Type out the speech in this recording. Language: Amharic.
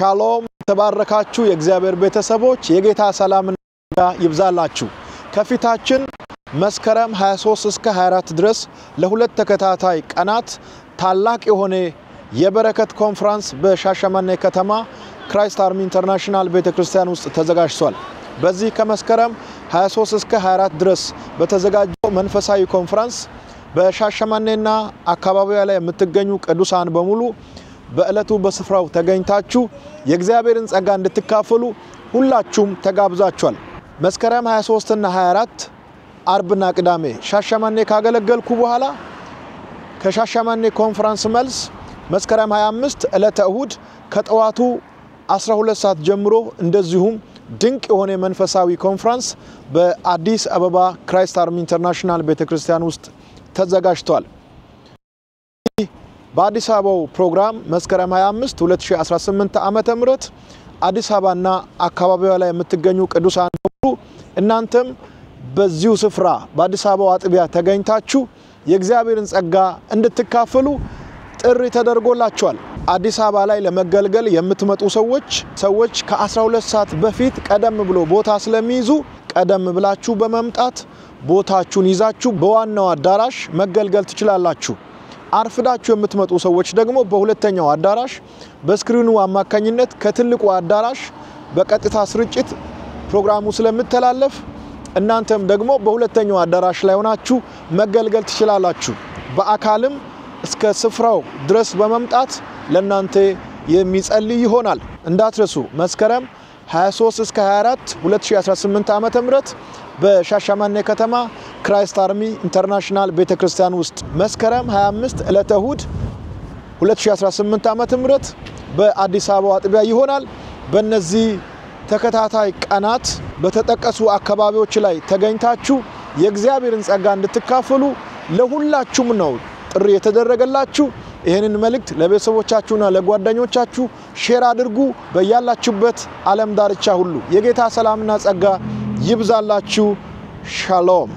ሻሎም ተባረካችሁ የእግዚአብሔር ቤተሰቦች የጌታ ሰላምና ይብዛላችሁ ከፊታችን መስከረም 23 እስከ 24 ድረስ ለሁለት ተከታታይ ቀናት ታላቅ የሆነ የበረከት ኮንፈረንስ በሻሸመኔ ከተማ ክራይስት አርሚ ኢንተርናሽናል ቤተክርስቲያን ውስጥ ተዘጋጅቷል። በዚህ ከመስከረም 23 እስከ 24 ድረስ በተዘጋጀው መንፈሳዊ ኮንፈረንስ በሻሸመኔና አካባቢዋ ላይ የምትገኙ ቅዱሳን በሙሉ በእለቱ በስፍራው ተገኝታችሁ የእግዚአብሔርን ጸጋ እንድትካፈሉ ሁላችሁም ተጋብዛችኋል። መስከረም 23 እና 24 አርብና ቅዳሜ ሻሸመኔ ካገለገልኩ በኋላ ከሻሸመኔ ኮንፈረንስ መልስ መስከረም 25 ዕለተ እሁድ ከጠዋቱ 12 ሰዓት ጀምሮ እንደዚሁም ድንቅ የሆነ መንፈሳዊ ኮንፈረንስ በአዲስ አበባ ክራይስት አርሚ ኢንተርናሽናል ቤተክርስቲያን ውስጥ ተዘጋጅቷል። በአዲስ አበባው ፕሮግራም መስከረም 25 2018 ዓመተ ምህረት አዲስ አበባና አካባቢዋ ላይ የምትገኙ ቅዱሳን ሁሉ እናንተም በዚሁ ስፍራ በአዲስ አበባ አጥቢያ ተገኝታችሁ የእግዚአብሔርን ጸጋ እንድትካፈሉ ጥሪ ተደርጎላችኋል። አዲስ አበባ ላይ ለመገልገል የምትመጡ ሰዎች ከ12 ሰዓት በፊት ቀደም ብሎ ቦታ ስለሚይዙ ቀደም ብላችሁ በመምጣት ቦታችሁን ይዛችሁ በዋናው አዳራሽ መገልገል ትችላላችሁ። አርፍዳችሁ የምትመጡ ሰዎች ደግሞ በሁለተኛው አዳራሽ በስክሪኑ አማካኝነት ከትልቁ አዳራሽ በቀጥታ ስርጭት ፕሮግራሙ ስለምተላለፍ እናንተም ደግሞ በሁለተኛው አዳራሽ ላይ ሆናችሁ መገልገል ትችላላችሁ። በአካልም እስከ ስፍራው ድረስ በመምጣት ለናንተ የሚጸልይ ይሆናል። እንዳትረሱ መስከረም 23 እስከ 24 2018 ዓመተ ምህረት በሻሸመኔ ከተማ ክራይስት አርሚ ኢንተርናሽናል ቤተክርስቲያን ውስጥ መስከረም 25 ዕለተ እሁድ 2018 ዓመተ ምህረት በአዲስ አበባ አጥቢያ ይሆናል። በእነዚህ ተከታታይ ቀናት በተጠቀሱ አካባቢዎች ላይ ተገኝታችሁ የእግዚአብሔርን ጸጋ እንድትካፈሉ ለሁላችሁም ነው ጥሪ የተደረገላችሁ። ይሄንን መልእክት ለቤተሰቦቻችሁና ለጓደኞቻችሁ ሼር አድርጉ። በያላችሁበት ዓለም ዳርቻ ሁሉ የጌታ ሰላምና ጸጋ ይብዛላችሁ። ሻሎም